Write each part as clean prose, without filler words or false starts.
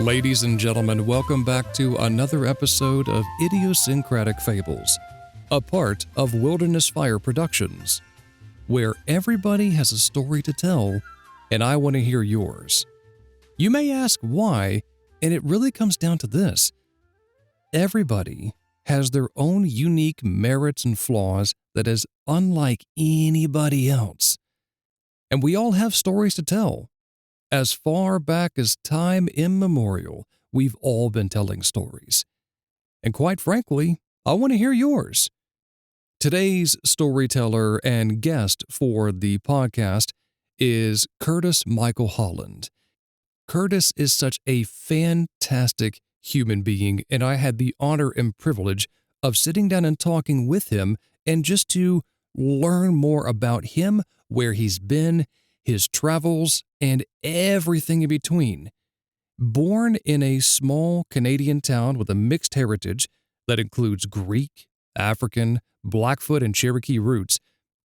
Ladies and gentlemen, welcome back to another episode of Idiosyncratic Fables, a part of Wilderness Fire Productions, where everybody has a story to tell, and I want to hear yours. You may ask why, and it really comes down to this. Everybody has their own unique merits and flaws that is unlike anybody else. And we all have stories to tell. As far back as time immemorial, we've all been telling stories. And quite frankly, I want to hear yours. Today's storyteller and guest for the podcast is Curtis Michael Holland. Curtis is such a fantastic human being, and I had the honor and privilege of sitting down and talking with him and just to learn more about him, where he's been, his travels, and everything in between. Born in a small Canadian town with a mixed heritage that includes Greek, African, Blackfoot, and Cherokee roots,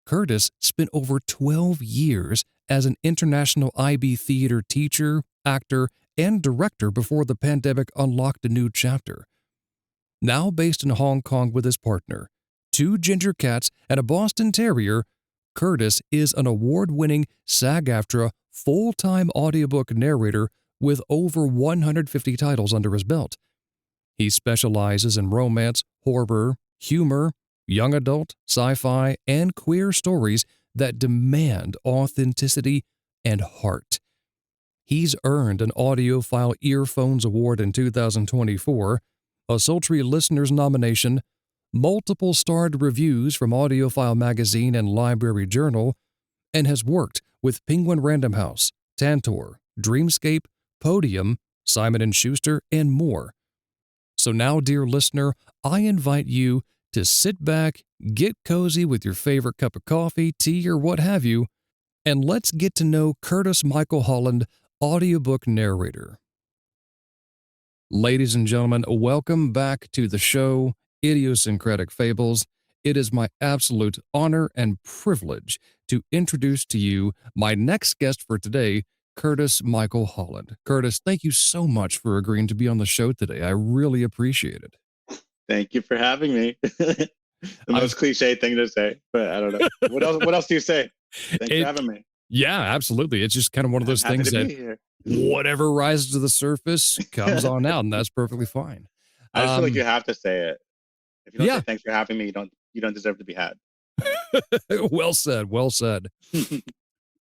Curtis spent over 12 years as an international IB theater teacher, actor, and director before the pandemic unlocked a new chapter. Now based in Hong Kong with his partner, 2 ginger cats, and a Boston Terrier, Curtis is an award-winning SAG-AFTRA full-time audiobook narrator with over 150 titles under his belt. He specializes in romance, horror, humor, young adult, sci-fi, and queer stories that demand authenticity and heart. He's earned an Audiophile Earphones Award in 2024, a Sultry Listeners nomination, multiple starred reviews from Audiophile Magazine and Library Journal, and has worked with Penguin Random House, Tantor, Dreamscape, Podium, Simon & Schuster, and more. So now, dear listener, I invite you to sit back, get cozy with your favorite cup of coffee, tea, or what have you, and let's get to know Curtis Michael Holland, audiobook narrator. Ladies and gentlemen, welcome back to the show, Idiosyncratic Fables. It is my absolute honor and privilege to introduce to you my next guest for today, Curtis Michael Holland. Curtis, thank you so much for agreeing to be on the show today. I really appreciate it. Thank you for having me. The most cliche thing to say, but I don't know. What else do you say? Thanks for having me. Yeah, absolutely. It's just kind of one of those things that whatever rises to the surface comes on out, and that's perfectly fine. I just feel like you have to say it. If you don't say thanks for having me, you don't deserve to be had. Well said. Well said.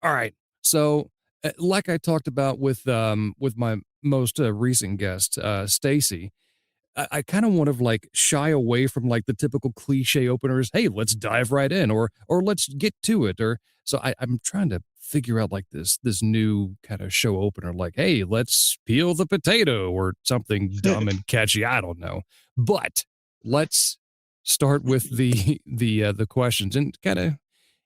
All right. So, like I talked about with my most recent guest, Stacy, I kind of want to like shy away from like the typical cliche openers. Hey, let's dive right in, or let's get to it. Or so I'm trying to figure out like this new kind of show opener, like, hey, let's peel the potato or something dumb and catchy. I don't know, but let's start with the questions and kind of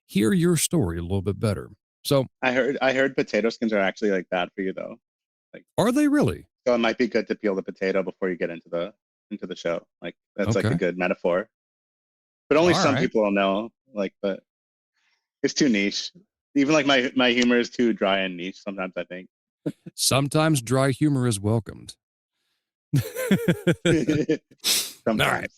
hear your story a little bit better. So I heard potato skins are actually like bad for you though. Like, are they really? So it might be good to peel the potato before you get into the show. Like that's like a good metaphor. But only some people will know. Like, but it's too niche. Even like my humor is too dry and niche sometimes, I think. Sometimes dry humor is welcomed. All right.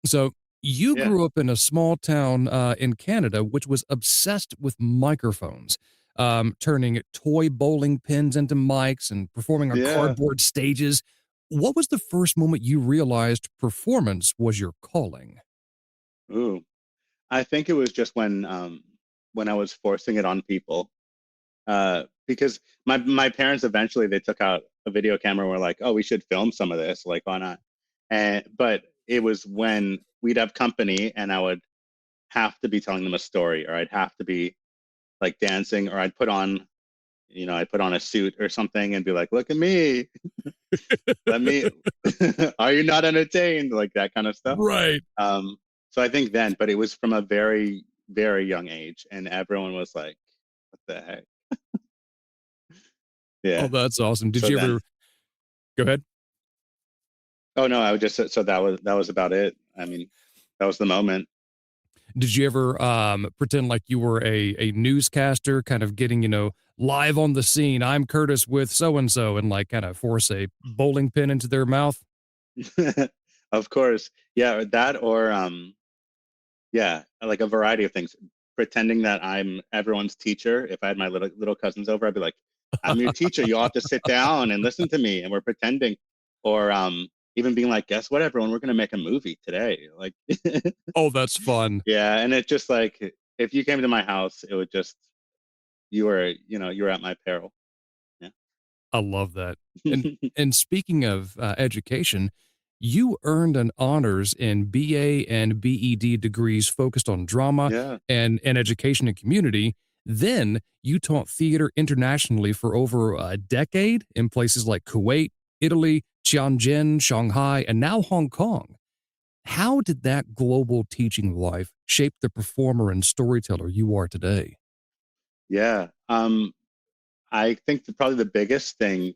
So you grew up in a small town in Canada, which was obsessed with microphones, turning toy bowling pins into mics and performing on cardboard stages. What was the first moment you realized performance was your calling? Ooh, I think it was just when I was forcing it on people, because my parents eventually they took out a video camera and were like, oh, we should film some of this, like why not? But it was when we'd have company and I would have to be telling them a story, or I'd have to be like dancing, or I'd put on a suit or something and be like, look at me. Are you not entertained? Like that kind of stuff. Right. So I think then, but it was from a very, very young age and everyone was like, what the heck? Yeah. Oh, that's awesome. Did you ever go ahead? Oh no, I would just, so that was about it. I mean, that was the moment. Did you ever pretend like you were a newscaster, kind of getting, live on the scene? I'm Curtis with so and so, and like kind of force a bowling pin into their mouth? Of course. Yeah, that or yeah, like a variety of things. Pretending that I'm everyone's teacher. If I had my little cousins over, I'd be like, "I'm your teacher. You'll have to sit down and listen to me." And we're pretending, or even being like, "Guess what, everyone? We're gonna make a movie today." Like, Oh, that's fun. yeah, and it just like if you came to my house, it would just you were at my peril. I love that. And Yeah. and speaking of education, you earned an honors in BA and BEd degrees focused on drama Yeah. and education and community. Then you taught theater internationally for over a decade in places like Kuwait, Italy, Tianjin, Shanghai, and now Hong Kong. How did that global teaching life shape the performer and storyteller you are today? Yeah. I think probably the biggest thing,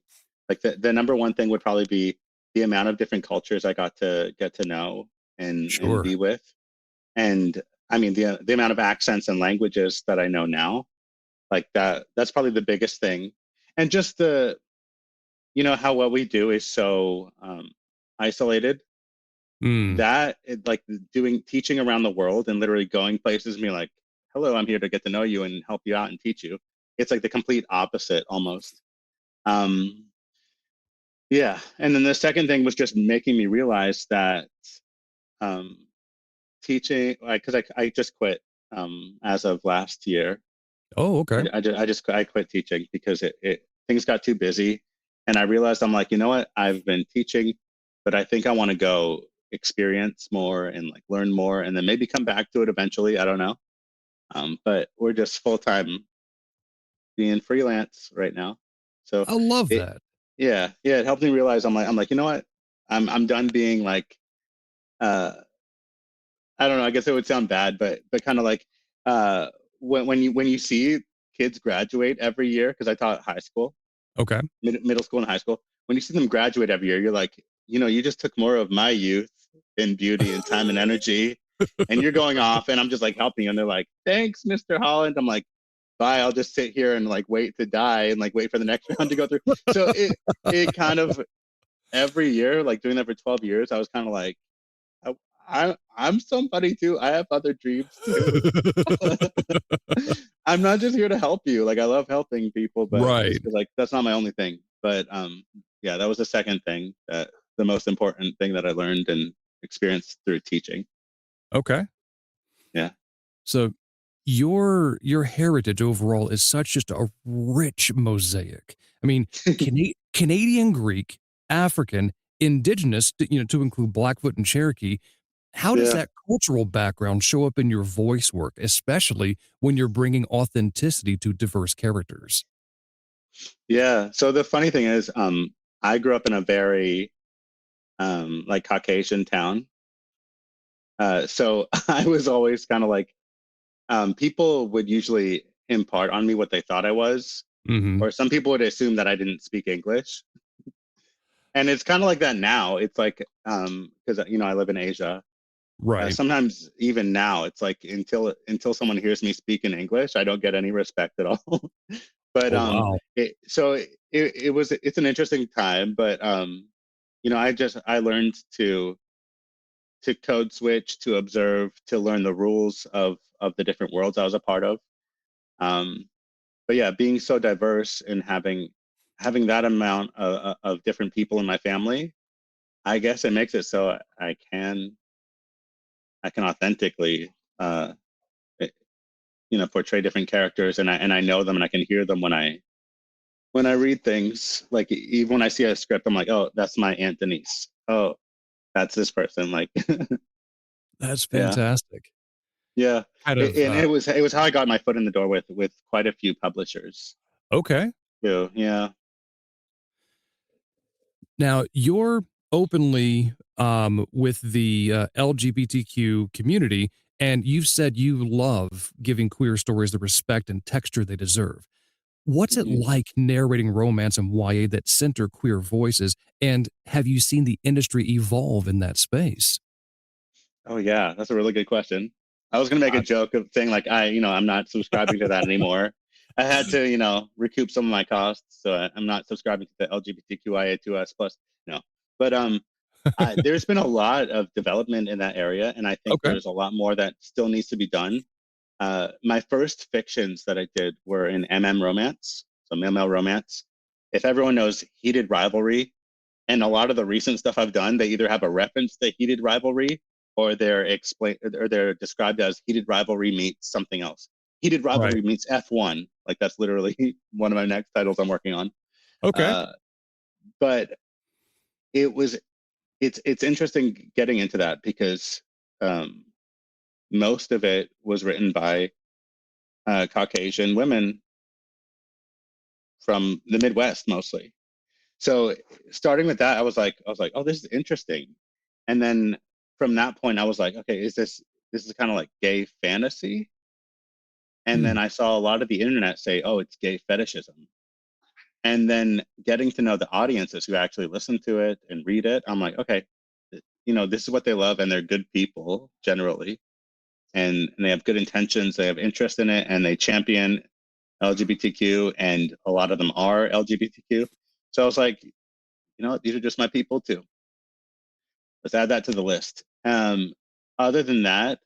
like the number one thing would probably be the amount of different cultures I got to get to know and Sure. be with. And I mean the amount of accents and languages that I know now, like that's probably the biggest thing. And just how what we do is so isolated Mm, that like doing teaching around the world and literally going places and being like, hello, I'm here to get to know you and help you out and teach you. It's like the complete opposite almost. Um, yeah. And then the second thing was just making me realize that um, teaching, like, because I just quit as of last year. oh, okay. I quit teaching because it things got too busy, and I realized I'm like, you know what? I've been teaching, but I think I want to go experience more and like learn more, and then maybe come back to it eventually. I don't know. But we're just full time being freelance right now, so I love it that. yeah, it helped me realize I'm like, you know what? I'm done being like uh I don't know. I guess it would sound bad, but kind of like uh, when you see kids graduate every year, because I taught high school, Okay. middle school, and high school. When you see them graduate every year, you're like, you just took more of my youth and beauty and time and energy, and you're going off, and I'm just like helping, and they're like, "Thanks, Mr. Holland." I'm like, "Bye. I'll just sit here and like wait to die and like wait for the next round to go through." So it kind of every year, like doing that for 12 years, I was kind of like I, I'm somebody too. I have other dreams too. I'm not just here to help you. Like I love helping people, but Right. just like that's not my only thing. But yeah, that was the second thing that the most important thing that I learned and experienced through teaching. Okay. Yeah. So your heritage overall is such just a rich mosaic. I mean, Canadian Greek, African, indigenous, to include Blackfoot and Cherokee. How does Yeah. that cultural background show up in your voice work, especially when you're bringing authenticity to diverse characters? Yeah. So the funny thing is, I grew up in a very like Caucasian town. So I was always kind of like people would usually impart on me what they thought I was, Mhm. or some people would assume that I didn't speak English. And it's kind of like that now. It's like because I live in Asia. Right. Sometimes even now, it's like until someone hears me speak in English, I don't get any respect at all. But Oh, wow. it's an interesting time. But I learned to code switch, to observe, to learn the rules of the different worlds I was a part of. Um, but yeah, being so diverse and having that amount of different people in my family, I guess it makes it so I can authentically uh, eh, portray different characters, and I know them and I can hear them when I read things. Like even when I see a script, I'm like, oh, that's my Aunt Denise. Oh, that's this person. Like, That's yeah, fantastic. yeah. Kind It, of, and it was how I got my foot in the door with quite a few publishers okay. too. Yeah. Now, you're openly with the LGBTQ community, and you've said you love giving queer stories the respect and texture they deserve. What's it Mhm. like narrating romance and YA that center queer voices? And have you seen the industry evolve in that space? Oh yeah, that's a really good question. I was gonna make a joke of saying like I'm not subscribing to that anymore. I had to recoup some of my costs, so I'm not subscribing to the LGBTQIA2S plus. No, but there's been a lot of development in that area, and I think Okay. there's a lot more that still needs to be done. My first fictions that I did were in romance, so male romance. If everyone knows heated rivalry, and a lot of the recent stuff I've done, they either have a reference to heated rivalry, or they're described as heated rivalry meets something else. Heated Right. rivalry meets F1. Like that's literally one of my next titles I'm working on. Okay. Uh, but it was it's interesting getting into that because um, most of it was written by Caucasian women from the Midwest mostly. So starting with that, I was like, oh, this is interesting. And then from that point, I was like, okay, this is kind of like gay fantasy? And Hmm. then I saw a lot of the internet say, oh, it's gay fetishism. And then getting to know the audiences who actually listen to it and read it, I'm like, okay, this is what they love, and they're good people generally, and they have good intentions, they have interest in it, and they champion LGBTQ, and a lot of them are LGBTQ. So I was like, these are just my people too. Let's add that to the list. Other than that,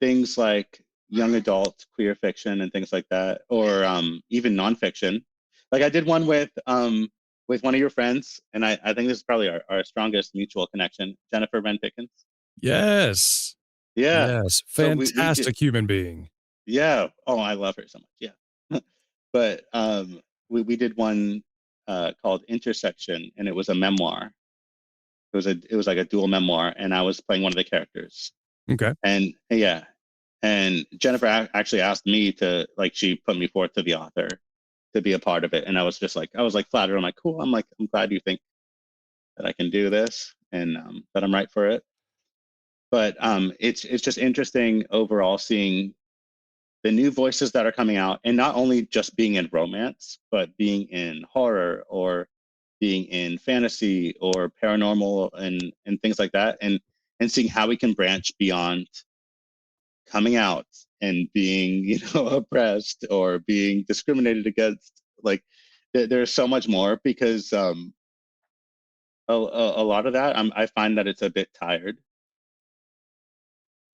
things like young adult queer fiction and things like that, or even nonfiction. Like I did one with one of your friends, and I think this is probably our strongest mutual connection, Jennifer Van Pickens. Yes. Yeah. Yes. So we did. Fantastic human being. Yeah. Oh, I love her so much. Yeah. But we did one called Intersection, and it was a memoir. It was like a dual memoir, and I was playing one of the characters. Okay. And yeah, and Jennifer actually asked me to, like, she put me forth to the author to be a part of it, and I was like flattered. I'm like, cool. I'm glad you think that I can do this, and that I'm right for it. But it's just interesting overall seeing the new voices that are coming out, and not only just being in romance, but being in horror, or being in fantasy or paranormal, and things like that, and seeing how we can branch beyond coming out and being oppressed or being discriminated against. Like there's so much more, because a lot of that, I find that it's a bit tired.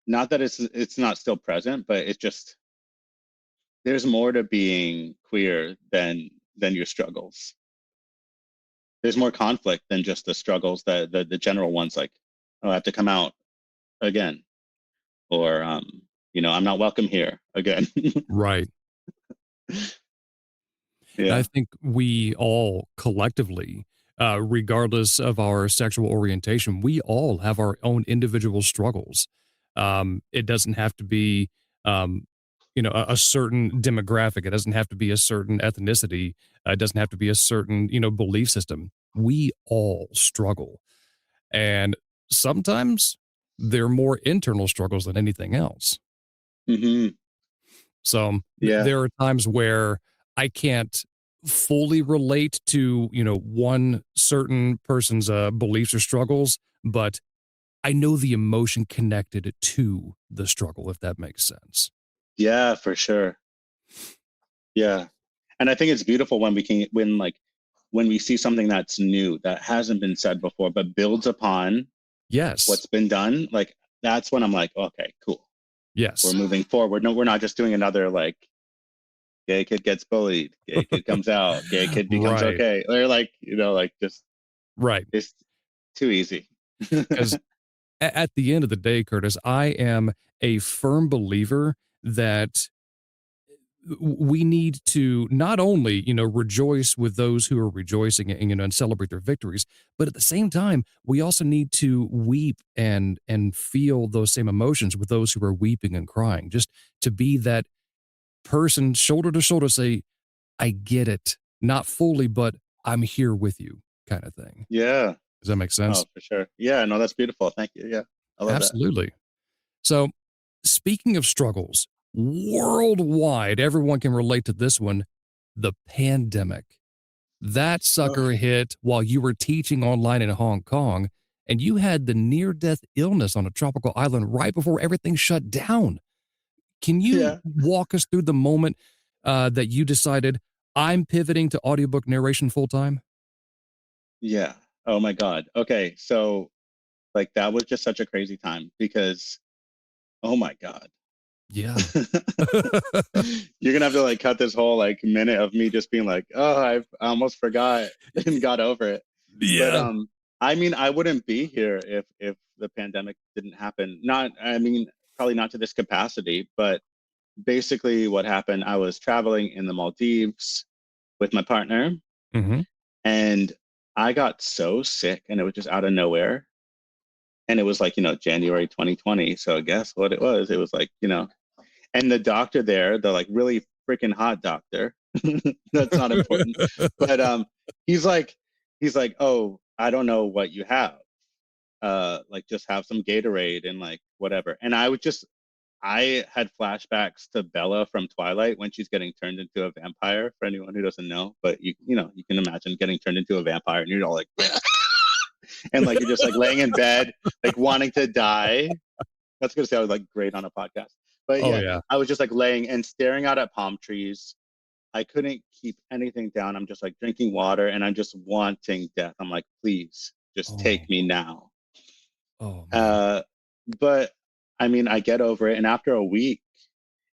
Not that it's not still present, but it's just, there's more to being queer than your struggles. There's more conflict than just the struggles, that the general ones, like, oh, I have to come out again, or I'm not welcome here again. Right. And I Yeah. think we all collectively, regardless of our sexual orientation, we all have our own individual struggles. It doesn't have to be, um, a certain demographic. It doesn't have to be a certain ethnicity. It doesn't have to be a certain, belief system. We all struggle. And sometimes they're more internal struggles than anything else. Hmm. So Yeah. there are times where I can't fully relate to, one certain person's beliefs or struggles, but I know the emotion connected to the struggle, if that makes sense. Yeah, for sure. Yeah. And I think it's beautiful when when we see something that's new, that hasn't been said before, but builds upon Yes. what's been done. Like that's when I'm like, okay, cool. We're Yes. moving forward. No, we're not just doing another, like, gay kid gets bullied, gay kid comes out, gay kid becomes Right. okay. Or like, like just, Right. it's too easy. Because at the end of the day, Curtis, I am a firm believer that we need to not only, rejoice with those who are rejoicing and, and celebrate their victories, but at the same time, we also need to weep and feel those same emotions with those who are weeping and crying, just to be that person shoulder to shoulder, say, I get it. Not fully, but I'm here with you, kind of thing. Yeah. Does that make Oh, sense? for sure. Yeah, no, that's beautiful. Thank you. Yeah. I love that. Absolutely. So, speaking of struggles, worldwide, everyone can relate to this one, the pandemic. That Oh, sucker hit while you were teaching online in Hong Kong, and you had the near death illness on a tropical island right before everything shut down. Can you Yeah. walk us through the moment that you decided I'm pivoting to audiobook narration full time? Yeah. Oh my God. Okay. So like that was just such a crazy time because oh my God. Yeah. You're gonna have to like cut this whole like minute of me just being like, oh, I almost forgot and got over it. But Yeah. I mean, I wouldn't be here if the pandemic didn't happen. Not, I mean, probably not to this capacity, but basically what happened, I was traveling in the Maldives with my partner, Hmm. and I got so sick, and it was just out of nowhere. And it was like, January 2020. So guess what it was? It was like, and the doctor there, the like really freaking hot doctor, that's not important, but he's like, oh, I don't know what you have. Like just have some Gatorade and like whatever. And I had flashbacks to Bella from Twilight when she's getting turned into a vampire, for anyone who doesn't know. But you can imagine getting turned into a vampire and you're all like, and like you're just like laying in bed, like wanting to die. That's gonna sound like great on a podcast. But Oh yeah, yeah. I was just like laying and staring out at palm trees. I couldn't keep anything down. I'm just like drinking water and I'm just wanting death. I'm like, please, just Oh. take me now. Oh man. Uh, but I mean, I get over it, and after a week,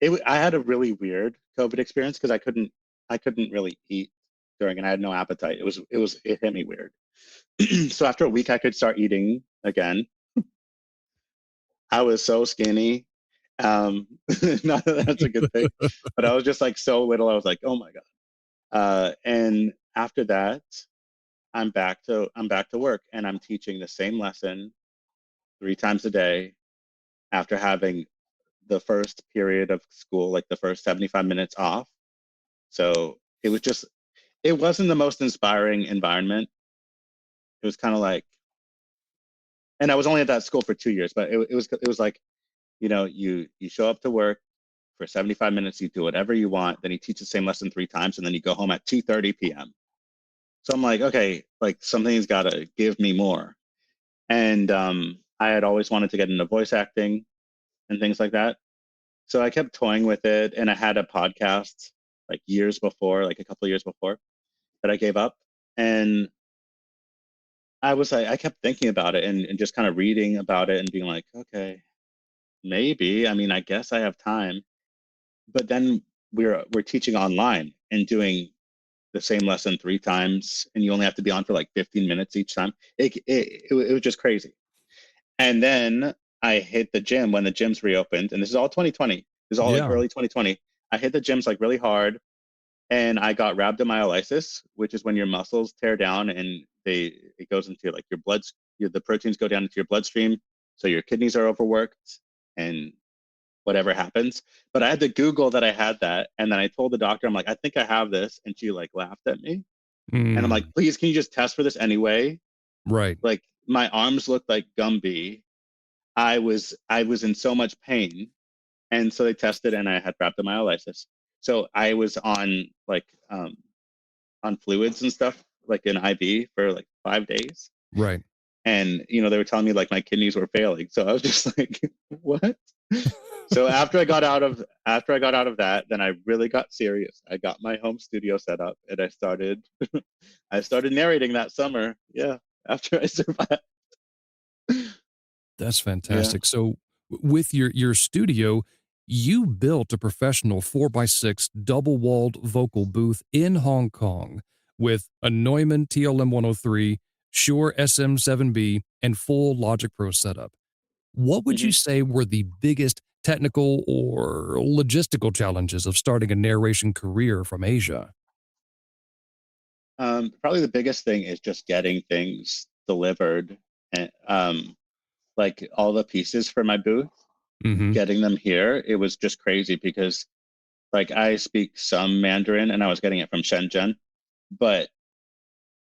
I had a really weird COVID experience because I couldn't really eat during, and I had no appetite. It hit me weird. So after a week, I could start eating again. I was so skinny. Not that that's a good thing, but I was just like so little. I was like, oh my God. And after that, I'm back to work, and I'm teaching the same lesson 3 times a day after having the first period of school, like the first 75 minutes off. So it wasn't the most inspiring environment. It was kind of like, and I was only at that school for 2 years, but it was like, you show up to work for 75 minutes, you do whatever you want, then you teach the same lesson 3 times, and then you go home at 2:30 p.m. So I'm like, okay, like something's got to give me more. And I had always wanted to get into voice acting and things like that. So I kept toying with it, and I had a podcast like years before, like a couple of years before, that I gave up. And I kept thinking about it and just kind of reading about it and being like, okay, maybe. I mean, I guess I have time. But then we're teaching online and doing the same lesson 3 times, and you only have to be on for like 15 minutes each time. It was just crazy. And then I hit the gym when the gyms reopened, and this is all 2020. This is all like Yeah. early 2020. I hit the gyms like really hard, and I got rhabdomyolysis, which is when your muscles tear down and it goes into like the proteins go down into your bloodstream, so your kidneys are overworked and whatever happens. But I had to Google that I had that, and then I told the doctor, I'm like, I think I have this, and she like laughed at me, and I'm like, Mm, please, can you just test for this anyway? right. Like my arms looked like Gumby. I was in so much pain, and so they tested, and I had rhabdomyolysis. So I was on fluids and stuff, like an IV for like 5 days. Right. And they were telling me like my kidneys were failing. So I was just like, what? So after I got out of that, then I really got serious. I got my home studio set up, and I started narrating that summer. Yeah, after I survived. That's Yeah. fantastic. So with your studio, you built a professional 4x6 double-walled vocal booth in Hong Kong with a Neumann TLM 103, Shure SM7B, and full Logic Pro setup. What would you hmm say were the biggest technical or logistical challenges of starting a narration career from Asia? Probably the biggest thing is just getting things delivered, and like all the pieces for my booth, Mm-hmm. getting them here. It was just crazy because like I speak some Mandarin, and I was getting it from Shenzhen, but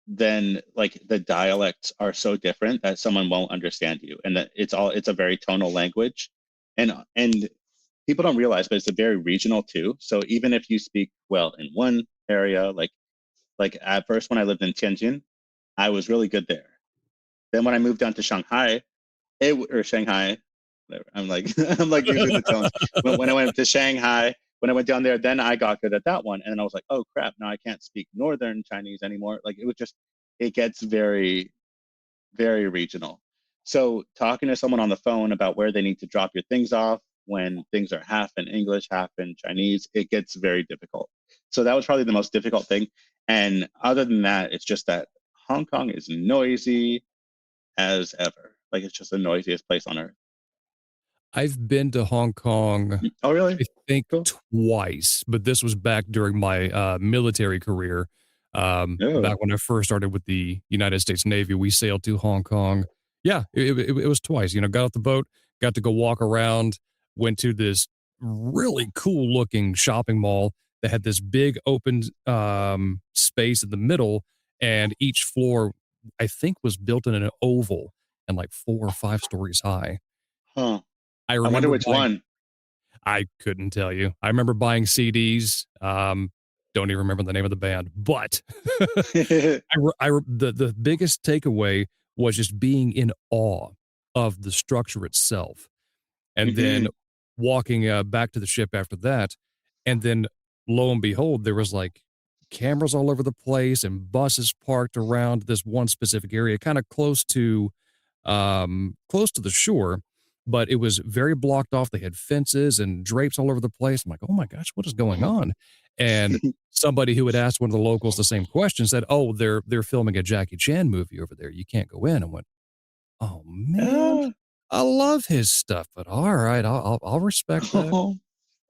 then like the dialects are so different that someone won't understand you, and that it's a very tonal language, and people don't realize, but it's a very regional too. So even if you speak well in one area, like at first when I lived in Tianjin, I was really good there. Then when I moved down to Shanghai, whatever. I'm like I'm like using the tones. When I went to Shanghai, when I went down there, then I got good at that one, and then I was like, oh crap, now I can't speak Northern Chinese anymore. Like it was just, it gets very, very regional. So talking to someone on the phone about where they need to drop your things off when things are half in English, half in Chinese, it gets very difficult. So that was probably the most difficult thing. And other than that, it's just that Hong Kong is noisy as ever. Like it's just the noisiest place on earth. I've been to Hong Kong, Oh, really? I think Cool. twice, but this was back during my military career. Oh. Back when I first started with the United States Navy, we sailed to Hong Kong. Yeah, it was twice. You know, got off the boat, got to go walk around, went to this really cool looking shopping mall that had this big open space in the middle, and each floor, I think, was built in an oval and like 4 or 5 stories high. Huh. I I wonder remember which buying one. I couldn't tell you. I remember buying CDs. Don't even remember the name of the band, but the biggest takeaway was just being in awe of the structure itself, and then Hmm. walking back to the ship after that, and then lo and behold, there was like cameras all over the place and buses parked around this one specific area, kind of close to the shore, but it was very blocked off. They had fences and drapes all over the place. I'm like, oh my gosh, what is going on? And somebody who had asked one of the locals the same question said, oh, they're filming a Jackie Chan movie over there. You can't go in. I went, oh man, Ah. I love his stuff, but all right, I'll respect that. Oh,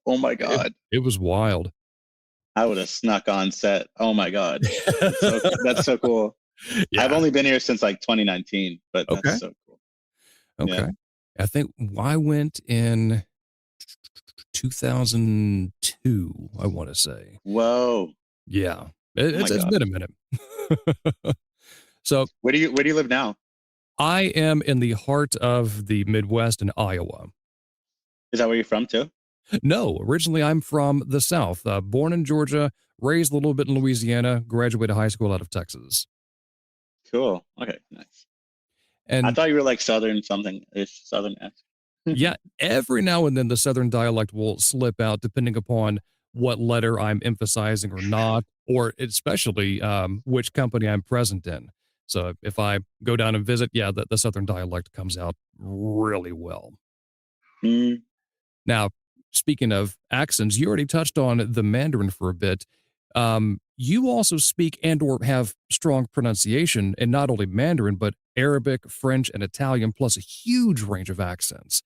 oh my It, God. it was wild. I would have snuck on set. Oh my God. That's so cool. I've Yeah. only been here since like 2019, but Okay. that's so cool. Yeah. Okay. I think I went in 2002, I want to say. Whoa. Yeah. Oh my It's been a gosh. minute. So Where do you live now? I am in the heart of the Midwest in Iowa. Is that where you're from too? No, originally I'm from the South, born in Georgia, raised a little bit in Louisiana, graduated high school out of Texas. Cool. Okay, nice. I And thought you were like Southern something ish, Southern accent. yeah, every now and then the Southern dialect will slip out depending upon what letter I'm emphasizing or not, or especially which company I'm present in. So if I go down and visit, yeah, the Southern dialect comes out really well. Mm, Now, speaking of accents, you already touched on the Mandarin for a bit. You also speak and or have strong pronunciation in not only Mandarin, but Arabic, French, and Italian, plus a huge range of accents.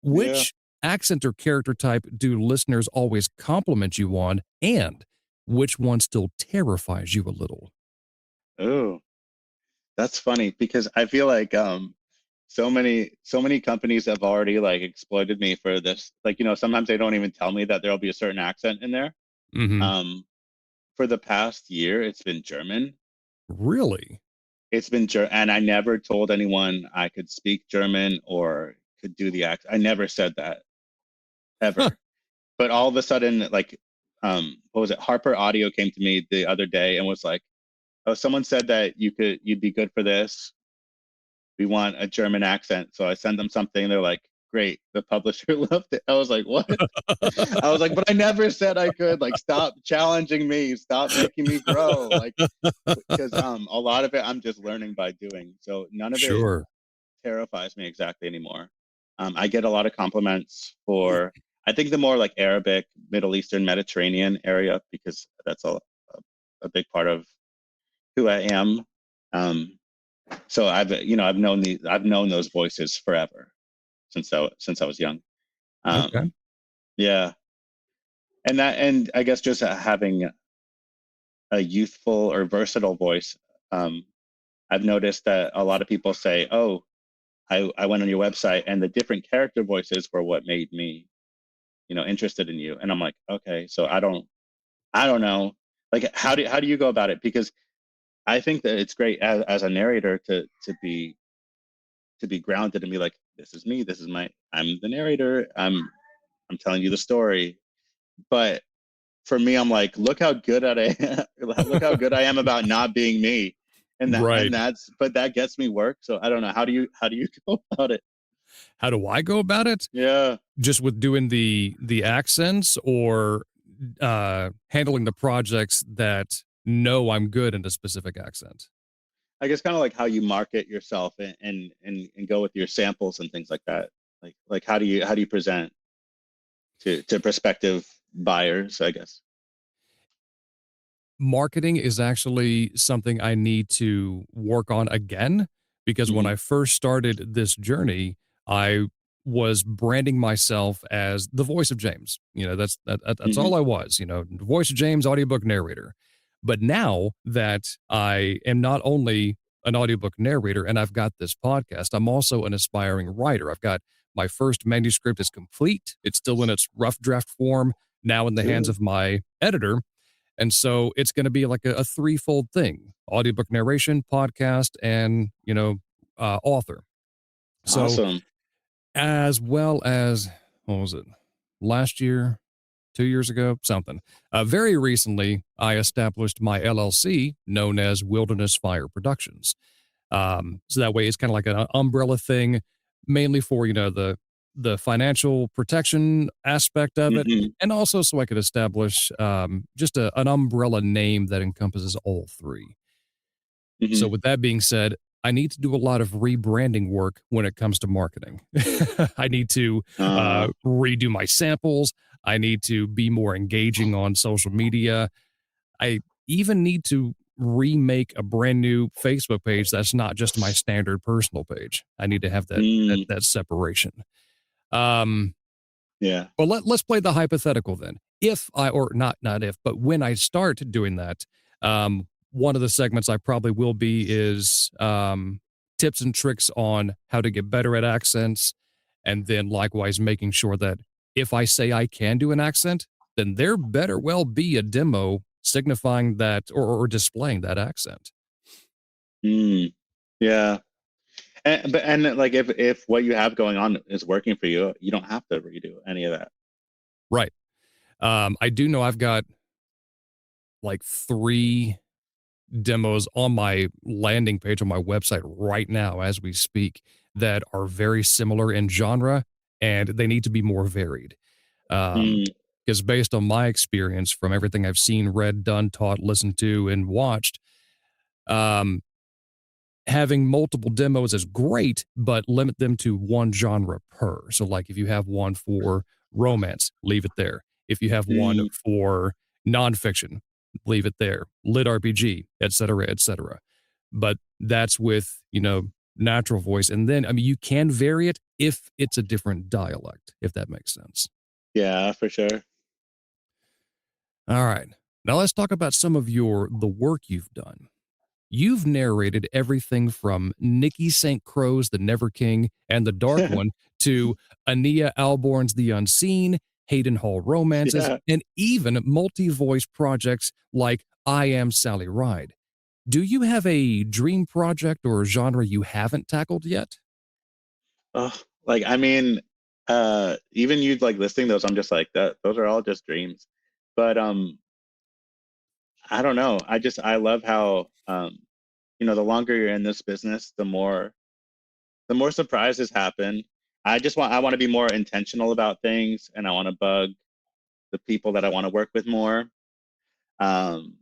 yeah. Which accent or character type do listeners always compliment you on, and which one still terrifies you a little? Oh, that's funny because I feel like so many companies have already like exploited me for this. Like, sometimes they don't even tell me that there'll be a certain accent in there. Hmm. Um, for the past year, it's been German. Really? It's been and I never told anyone I could speak German or could do the accent. I never said that Huh. ever. But all of a sudden, like, what was it? Harper Audio came to me the other day and was like, "Oh, someone said that you'd be good for this. We want a German accent." So I sent them something. They're like, "Great." The publisher loved it. I was like, "What?" I was like, "But I never said I could. Like, stop challenging me. Stop making me grow." Like, because a lot of it I'm just learning by doing. So none of it Sure. terrifies me exactly anymore. I get a lot of compliments for, I think, the more like Arabic, Middle Eastern, Mediterranean area, because that's a big part of who I am. Um, so I've known those voices forever since I was young. Okay. Um, yeah, and I guess just having a youthful or versatile voice. Um, I've noticed that a lot of people say, "Oh, I went on your website and the different character voices were what made me, interested in you." And I'm like, okay, so I don't know. Like, how do you go about it? Because I think that it's great as a narrator to be grounded and be like, this is me, I'm the narrator, I'm telling you the story. But for me, I'm like, look how good at I look how good I am about not being me. And Right. that gets me work. So I don't know. How do you go about it? How do I go about it? Yeah. Just with doing the accents, or handling the projects that know I'm good in a specific accent? I guess kind of like how you market yourself and go with your samples and things like that. Like how do you present to prospective buyers, I guess. Marketing is actually something I need to work on again, because when Hmm. I first started this journey, I was branding myself as the voice of James. That's Hmm. all I was, the voice of James, audiobook narrator. But now that I am not only an audiobook narrator and I've got this podcast, I'm also an aspiring writer. I've got my first manuscript is complete. It's still in its rough draft form, now in the hands Ooh, of my editor, and so it's going to be like a threefold thing: audiobook narration, podcast, and, author. So, awesome. as well as, what was it, last year, 2 years ago, something. Very recently, I established my LLC known as Wilderness Fire Productions. So that way it's kind of like an umbrella thing, mainly for, the financial protection aspect of it, Hmm. and also so I could establish just an umbrella name that encompasses all three. So Hmm. with that being said, I need to do a lot of rebranding work when it comes to marketing. I need to Uh, redo my samples. I need to be more engaging on social media. I even need to remake a brand new Facebook page that's not just my standard personal page. I need to have that that, mm, that separation. Um, yeah. but let's play the hypothetical then. If I, or not if, but when I start doing that, one of the segments I probably will be is tips and tricks on how to get better at accents, and then likewise making sure that if I say I can do an accent, then there better well be a demo signifying that, or displaying that accent. Mm, yeah. And like if what you have going on is working for you, you don't have to redo any of that. Right. I do know I've got like three demos on my landing page on my website right now as we speak that are very similar in genre, and they need to be more varied. Mm, Because based on my experience from everything I've seen, read, done, taught, listened to, and watched, um, having multiple demos is great, but limit them to one genre per. So, like if you have one for romance, leave it there. If you have one mm, for nonfiction, leave it there. Lit RPG, et cetera, et cetera. But that's with, natural voice. And then, I mean, you can vary it if it's a different dialect, if that makes sense. yeah, for sure. All right. Now let's talk about some of the work you've done. You've narrated everything from Nikki St. Crow's The Never King and The Dark One to Ania Alborn's The Unseen, Hayden Hall Romances, Yeah. and even multi-voice projects like I Am Sally Ride. Do you have a dream project or genre you haven't tackled yet? Oh, like I mean, even you like listing those, I'm just like that. Those are all just dreams. But I don't know. I love how the longer you're in this business, the more surprises happen. I want to be more intentional about things, and I want to bug the people that I want to work with more. Um,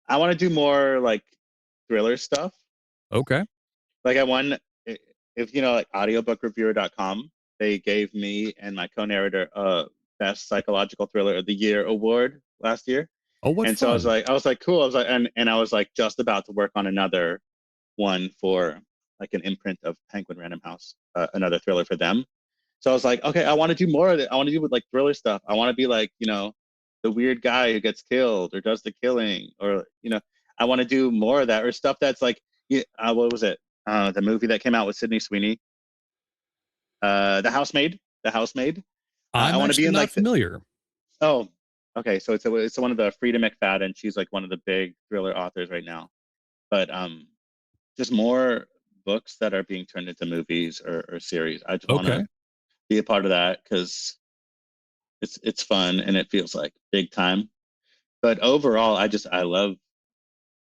I want to do more like thriller stuff. Okay. Like I won, if like audiobookraeviewer.com, they gave me and my co-narrator a best psychological thriller of the year award last year. Oh, what And so fun. I was like, cool. I was like, and I was like just about to work on another one for like an imprint of Penguin Random House, another thriller for them. So I was like, okay, I want to do more of it. I want to do with like thriller stuff. I want to be like, the weird guy who gets killed or does the killing, or I want to do more of that or stuff that's like, yeah, what was it? The movie that came out with Sydney Sweeney, The Housemaid. The Housemaid. I I'm want to be actually in not like familiar. oh, okay. So it's one of the Frida McFadden. She's like one of the big thriller authors right now. But just more books that are being turned into movies or series. I just want Okay. to be a part of that because it's fun and it feels like big time. But overall, I love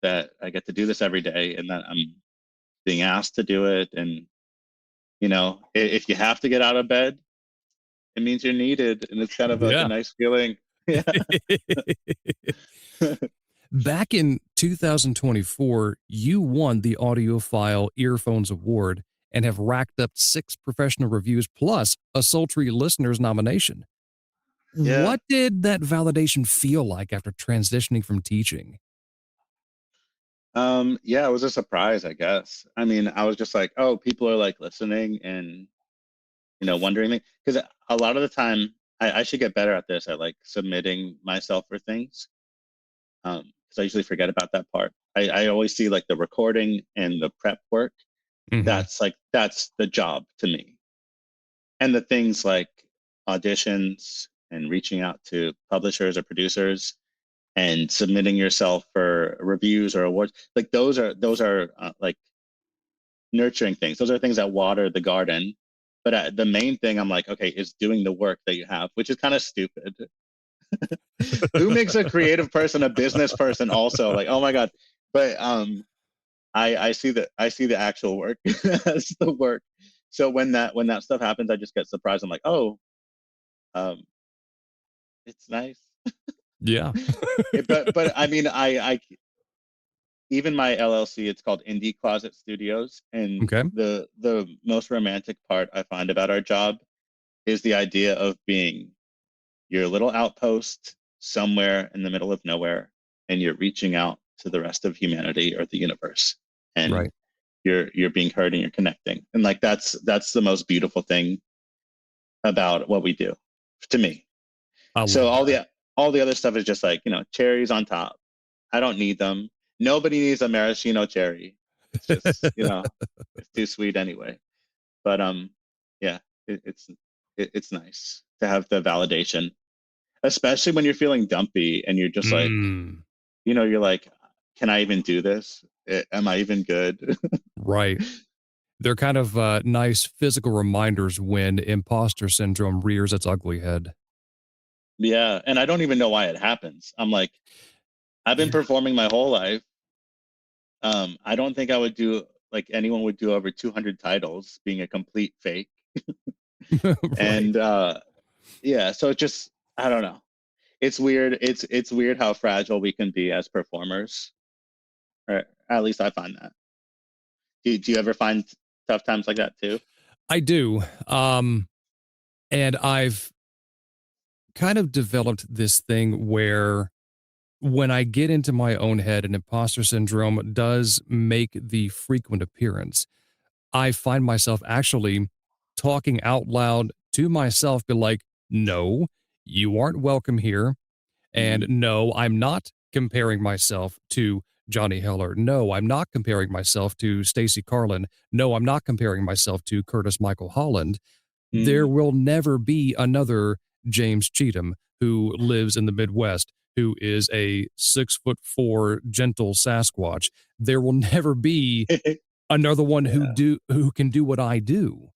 that I get to do this every day and that I'm being asked to do it, and If you have to get out of bed, it means you're needed, and it's kind of like a Yeah. nice feeling. Yeah. Back in 2024, you won the Audiophile Earphones Award and have racked up 6 professional reviews plus a sultry listener's nomination. Yeah. What did that validation feel like after transitioning from teaching? Yeah, it was a surprise, I guess. I mean, I was just like, oh, people are like listening and wondering, because a lot of the time I should get better at this, at like submitting myself for things. Because I usually forget about that part. I always see like the recording and the prep work. Mhm. That's the job to me. And the things like auditions and reaching out to publishers or producers and submitting yourself for reviews or awards, like those are like nurturing things. Those are things that water the garden. But the main thing I'm like, okay, is doing the work that you have, which is kind of stupid. Who makes a creative person a business person also? Like, oh my God. But I see the actual work as the work. So when that stuff happens, I just get surprised. I'm like, oh, um, it's nice. Yeah. But I mean, I even my LLC, it's called Indie Closet Studios, and Okay. the most romantic part I find about our job is the idea of being your little outpost somewhere in the middle of nowhere, and you're reaching out to the rest of humanity or the universe, and Right. you're being heard and you're connecting, and like that's the most beautiful thing about what we do, to me. I So love that. all the other stuff is just like, cherries on top. I don't need them. Nobody needs a maraschino cherry. It's just, it's too sweet anyway. But yeah, it's nice to have the validation, especially when you're feeling dumpy and you're just like, Mm, you're like, can I even do this? Am I even good? right. They're kind of nice physical reminders when imposter syndrome rears its ugly head. Yeah, and I don't even know why it happens. I'm like, I've been Yeah. performing my whole life. I don't think I would do like anyone would do over 200 titles being a complete fake. Right. And yeah, so it just, I don't know. It's weird. It's weird how fragile we can be as performers. Or at least I find that. Do you ever find tough times like that too? I do. And I've kind of developed this thing where when I get into my own head and imposter syndrome does make the frequent appearance, I find myself actually talking out loud to myself, be like, no, you aren't welcome here. And Hmm. no, I'm not comparing myself to Johnny Heller. No, I'm not comparing myself to Stacey Carlin. No, I'm not comparing myself to Curtis Michael Holland. There Mm. will never be another James Cheatham who lives in the Midwest, who is a 6'4" gentle Sasquatch. There will never be another one Yeah, who can do what I do.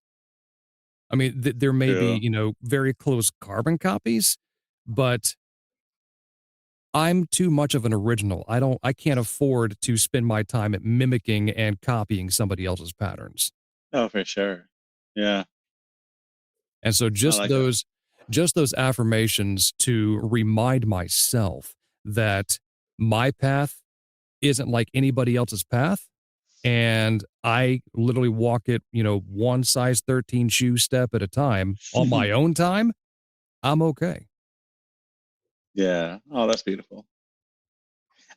I mean, there may be, true. very close carbon copies, but I'm too much of an original. I can't afford to spend my time at mimicking and copying somebody else's patterns. Oh, for sure. Yeah, And so I like that. just those affirmations to remind myself that my path isn't like anybody else's path, and I literally walk it, one size 13 shoe step at a time on my own time, I'm okay. Yeah. Oh, that's beautiful.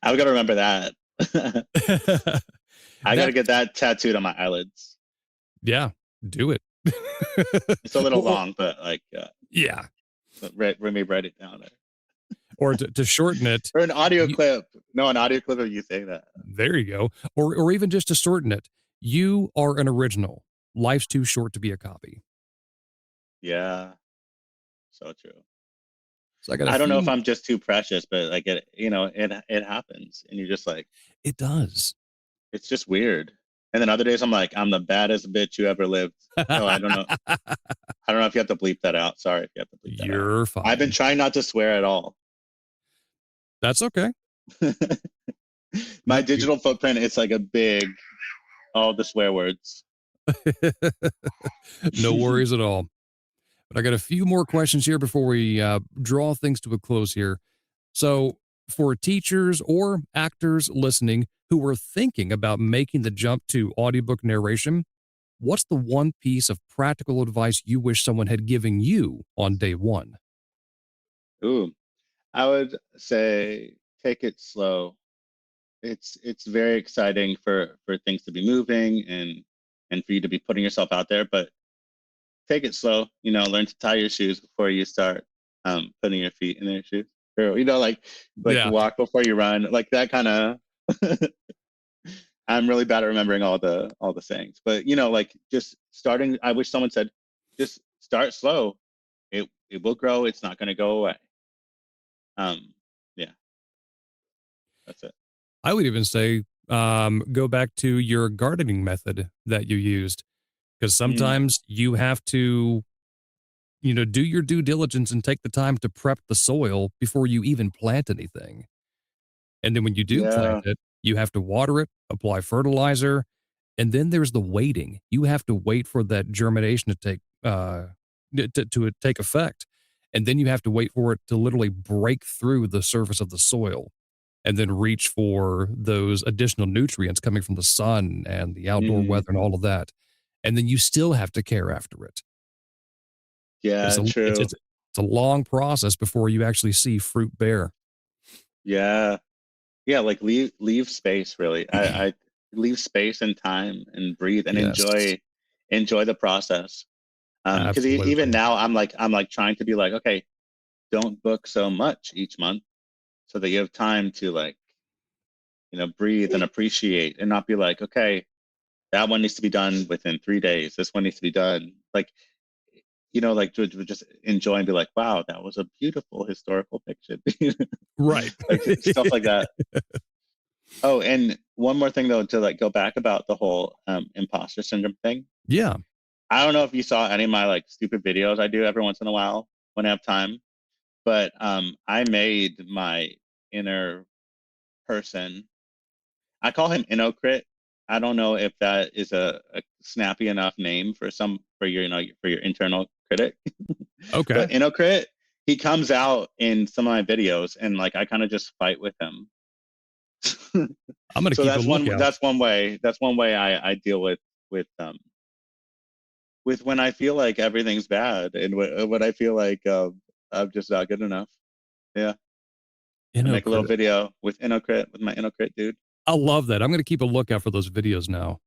I've got to remember that. I got to That get that tattooed on my eyelids. yeah, do it. It's a little or, or long, but like, yeah, let me write it down there. or to shorten it, Or an audio you, clip. No, an audio clip of you saying that. there you go. Or even just to shorten it, you are an original. Life's too short to be a copy. Yeah, so true. So I got a I don't know if few. I'm just too precious, but like it happens, and you're just like, It does. it's just weird. And then other days I'm like, I'm the baddest bitch you ever lived. Oh, I don't know. I don't know if you have to bleep that out. Sorry if you have to bleep that out. You're I've been fine. trying not to swear at all. That's okay. My No, you digital footprint, it's like a big, all the swear words. No worries at all. But I got a few more questions here before we draw things to a close here. So, for teachers or actors listening who were thinking about making the jump to audiobook narration, what's the one piece of practical advice you wish someone had given you on day one? Ooh, I would say take it slow. It's very exciting for things to be moving and for you to be putting yourself out there, but take it slow. Learn to tie your shoes before you start putting your feet in their shoes. Or, like Yeah. walk before you run, like that kind of. I'm really bad at remembering all the sayings, but like just starting. I wish someone said, just start slow. It will grow. It's not going to go away. Yeah, that's it. I would even say go back to your gardening method that you used, because Mm, sometimes you have to, do your due diligence and take the time to prep the soil before you even plant anything. And then when you do plant yeah. it, you have to water it, apply fertilizer, and then there's the waiting. You have to wait for that germination to take effect, and then you have to wait for it to literally break through the surface of the soil, and then reach for those additional nutrients coming from the sun and the outdoor Mm, weather and all of that, and then you still have to care after it. It's yeah, a it's true. it's it's a long process before you actually see fruit bear. Yeah, yeah. Like leave space. Really, I leave space and time and breathe and Yes, enjoy the process. Because even absolutely. now, I'm like trying to be like, okay, don't book so much each month, so that you have time to like breathe and appreciate, and not be like, okay, that one needs to be done within 3 days. This one needs to be done like like to just enjoy and be like, wow, that was a beautiful historical fiction, Right. like stuff like that. Oh, and one more thing though, to like go back about the whole imposter syndrome thing. Yeah. I don't know if you saw any of my like stupid videos I do every once in a while when I have time, but I made my inner person. I call him Inocrit. I don't know if that is a snappy enough name for your for your internal critic, Okay. but Inocrit, he comes out in some of my videos and like I kind of just fight with him. I'm gonna So keep a that's one lookout. that's one way I deal with with when I feel like everything's bad and when I feel like I'm just not good enough. Yeah, I make a little Inocrit. video with Inocrit with my Inocrit dude. I love that. I'm gonna keep a lookout for those videos now.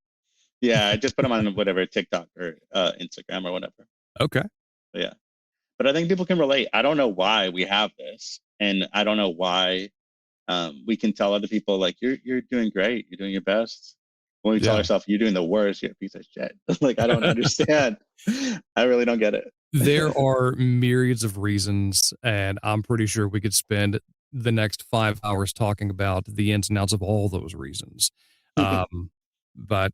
Yeah, I just put them on whatever TikTok or Instagram or whatever. Okay. Yeah, but I think people can relate. I don't know why we have this, and I don't know why we can tell other people like you're doing great, you're doing your best. When we tell Yeah. ourselves you're doing the worst, you're a piece of shit. Like I don't understand. I really don't get There it. are myriads of reasons, and I'm pretty sure we could spend the next 5 hours talking about the ins and outs of all those reasons. But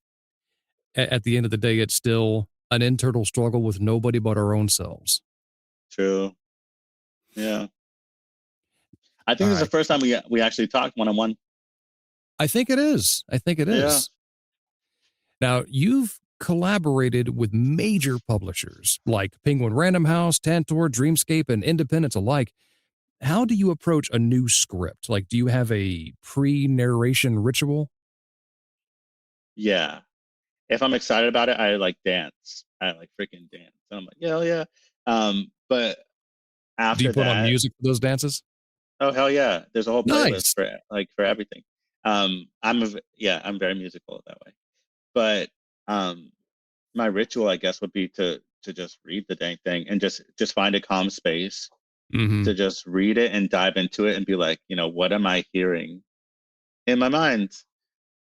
at the end of the day, it's still an internal struggle with nobody but our own selves. True. Yeah. I think All this is the right. first time we actually talked one on one. I think it is. I think it Yeah. is. Now, you've collaborated with major publishers like Penguin Random House, Tantor, Dreamscape, and Independents alike. How do you approach a new script? Like, do you have a pre-narration ritual? Yeah. If I'm excited about it, I like dance. I like freaking dance. And I'm like, yeah, hell yeah. But Do you after put on that, music for those dances? oh hell yeah. There's a whole playlist Nice. for everything. I'm very musical that way. But um my ritual, I guess, would be to just read the dang thing and just find a calm space Mm-hmm. to just read it and dive into it and be like, what am I hearing in my mind?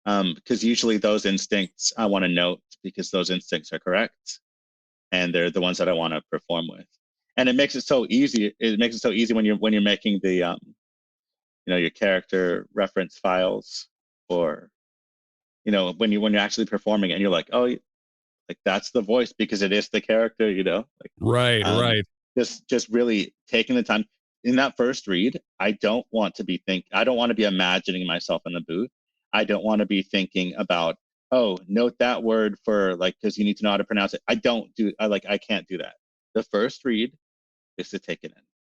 Because usually those instincts I want to note because those instincts are correct and they're the ones that I want to perform with. And it makes it so easy. It makes it so easy when you're making the your character reference files, or when you're actually performing it and you're like, oh, like that's the voice because it is the character, like Right, um right. just really taking the time in that first read. I don't want to be imagining myself in the booth. I don't want to be thinking about, oh, note that word for like, because you need to know how to pronounce it. I can't do that. The first read is to take it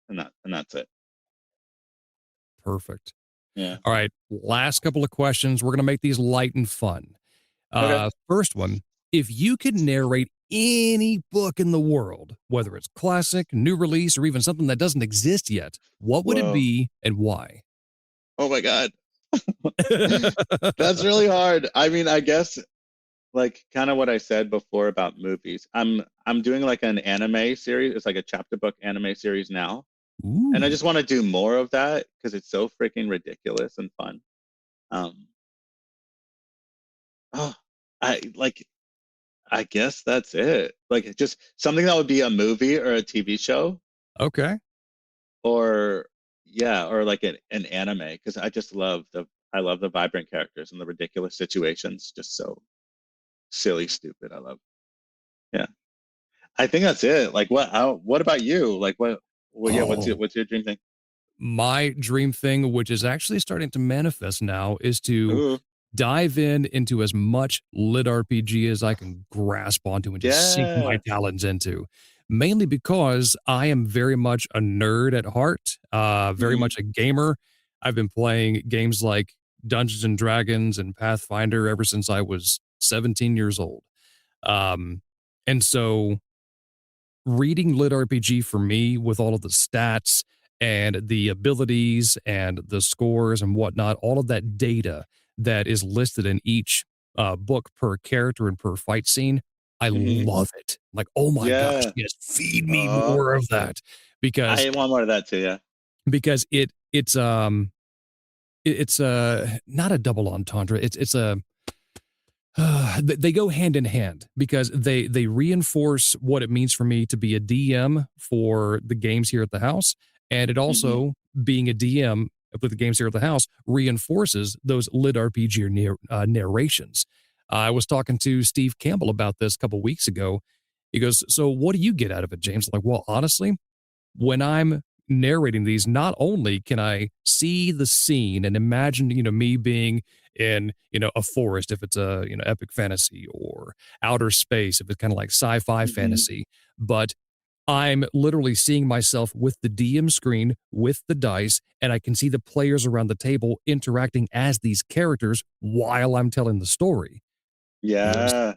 in, and that's it. Perfect. Yeah. All right, last couple of questions. We're going to make these light and fun. Okay. First one, if you could narrate any book in the world, whether it's classic, new release, or even something that doesn't exist yet, what would it Whoa. be and why? Oh my God. That's really hard. I mean, I guess like kind of what I said before about movies. I'm doing like an anime series. It's like a chapter book anime series now. And I Ooh, just want to do more of that because it's so freaking ridiculous and fun. Um, oh, I guess that's it. Like just something that would be a movie or a TV show, okay. or yeah, or like an anime, because I love the vibrant characters and the ridiculous situations. Just so silly, stupid. I love. Yeah, I think that's it. Like what about you? Like yeah, Oh, what's your dream thing? my dream thing, which is actually starting to manifest now, is to Ooh, dive into as much lit RPG as I can grasp onto and just sink my yeah. talons into. Mainly because I am very much a nerd at heart, very Hmm. much a gamer. I've been playing games like Dungeons and Dragons and Pathfinder ever since I was 17 years old. Um, and so reading lit RPG for me with all of the stats and the abilities and the scores and whatnot, all of that data that is listed in each book per character and per fight scene, I Hmm. love it. Like, oh my gosh, Yeah. yes, feed me Uh, more of that because I want more of that too. Yeah. because it's not a double entendre. It's a they go hand in hand because they reinforce what it means for me to be a DM for the games here at the house, and it Hmm. also being a DM with the games here at the house reinforces those lit RPG or narrations. I was talking to Steve Campbell about this a couple weeks ago. He goes, "So what do you get out of it, James?" I'm like, well, honestly, when I'm narrating these, not only can I see the scene and imagine, me being in, a forest if it's a, epic fantasy or outer space if it's kind of like sci-fi Hmm. fantasy, but I'm literally seeing myself with the DM screen with the dice, and I can see the players around the table interacting as these characters while I'm telling the story. He goes, Yeah.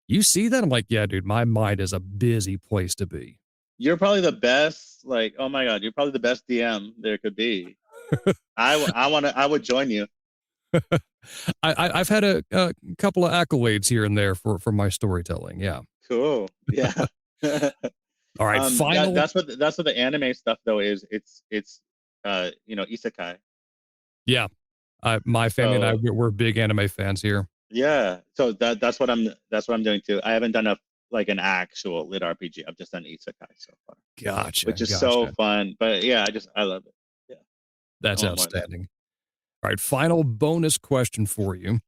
"You see that?" I'm like, "Yeah, dude, my mind is a busy place to be." You're probably the best. Like, oh my God, you're probably the best DM there could be. I would join you. I've had a couple of accolades here and there for my storytelling. Yeah. Cool. Yeah. All right. Final. That's what the anime stuff though is. It's isekai. Yeah. My family and I, So we're big anime fans here. yeah. So that's what I'm doing too. I haven't done an actual lit RPG. I've just done isekai so far, Gotcha. which is so Gotcha. fun. But yeah, I love it. Yeah. I That's want more of that. outstanding. All right. Final bonus question for you.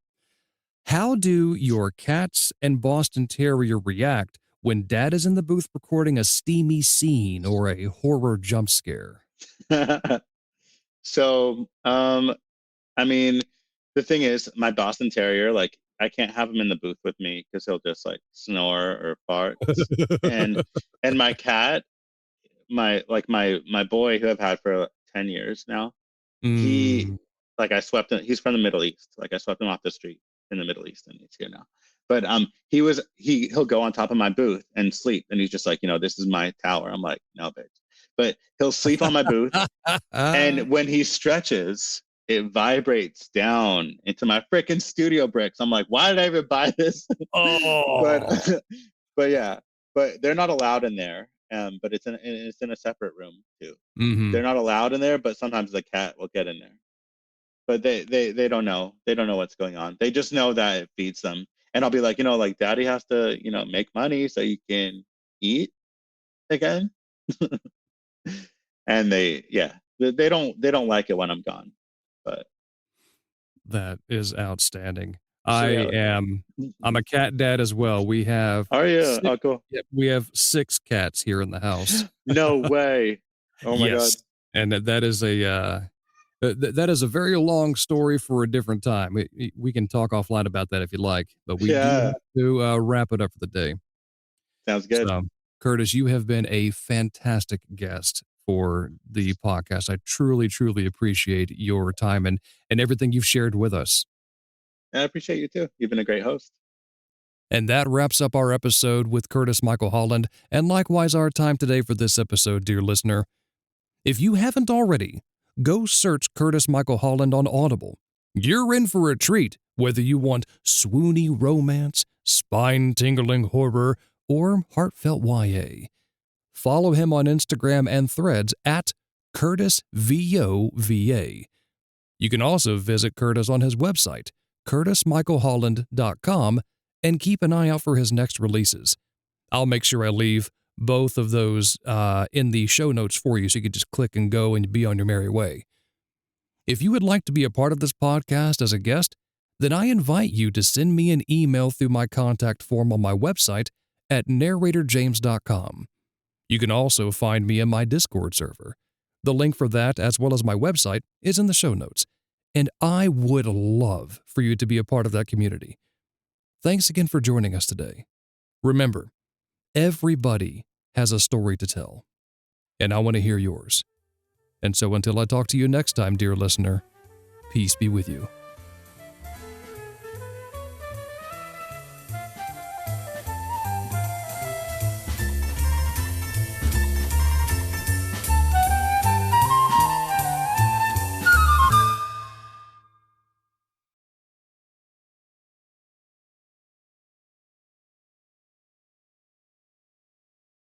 How do your cats and Boston Terrier react when dad is in the booth recording a steamy scene or a horror jump scare? So, I mean, the thing is, my Boston Terrier, like, I can't have him in the booth with me because he'll just like snore or farts. And my cat, my boy who I've had for 10 years now, he Mm, like I swept him. He's from the Middle East. Like I swept him off the street in the Middle East, and he's here now. But he'll go on top of my booth and sleep, and he's just like, this is my tower. I'm like, no, bitch. But he'll sleep on my booth, and when he stretches, it vibrates down into my freaking studio bricks. I'm like, why did I even buy this? But oh. but yeah, but they're not allowed in there. But it's in a separate room too. Hmm. They're not allowed in there, but sometimes the cat will get in there. But they don't know. They don't know what's going on. They just know that it feeds them. And I'll be like, like daddy has to, make money so you can eat again. And they don't like it when I'm gone. But That is outstanding. we'll I see how it am I'm goes. a cat dad as well. We have Are you? 6 Oh, cool. yep, we have 6 cats here in the house. No way. Oh my God. Yes, and that is That is a very long story for a different time. We can talk offline about that if you like, but we do Yeah, have to wrap it up for the day. sounds good. So, Curtis, you have been a fantastic guest for the podcast. I truly, truly appreciate your time and everything you've shared with us. I appreciate you too. You've been a great host. And that wraps up our episode with Curtis Michael Holland, and likewise our time today for this episode, dear listener. If you haven't already, go search Curtis Michael Holland on Audible. You're in for a treat, whether you want swoony romance, spine-tingling horror, or heartfelt YA. Follow him on Instagram and Threads at CurtisVOVA. You can also visit Curtis on his website, curtismichaelholland.com, and keep an eye out for his next releases. I'll make sure I leave both of those in the show notes for you so you can just click and go and be on your merry way. If you would like to be a part of this podcast as a guest, then I invite you to send me an email through my contact form on my website at narratorjames.com. You can also find me in my Discord server. The link for that, as well as my website, is in the show notes, and I would love for you to be a part of that community. Thanks again for joining us today. Remember, everybody has a story to tell, and I want to hear yours. And so until I talk to you next time, dear listener, peace be with you.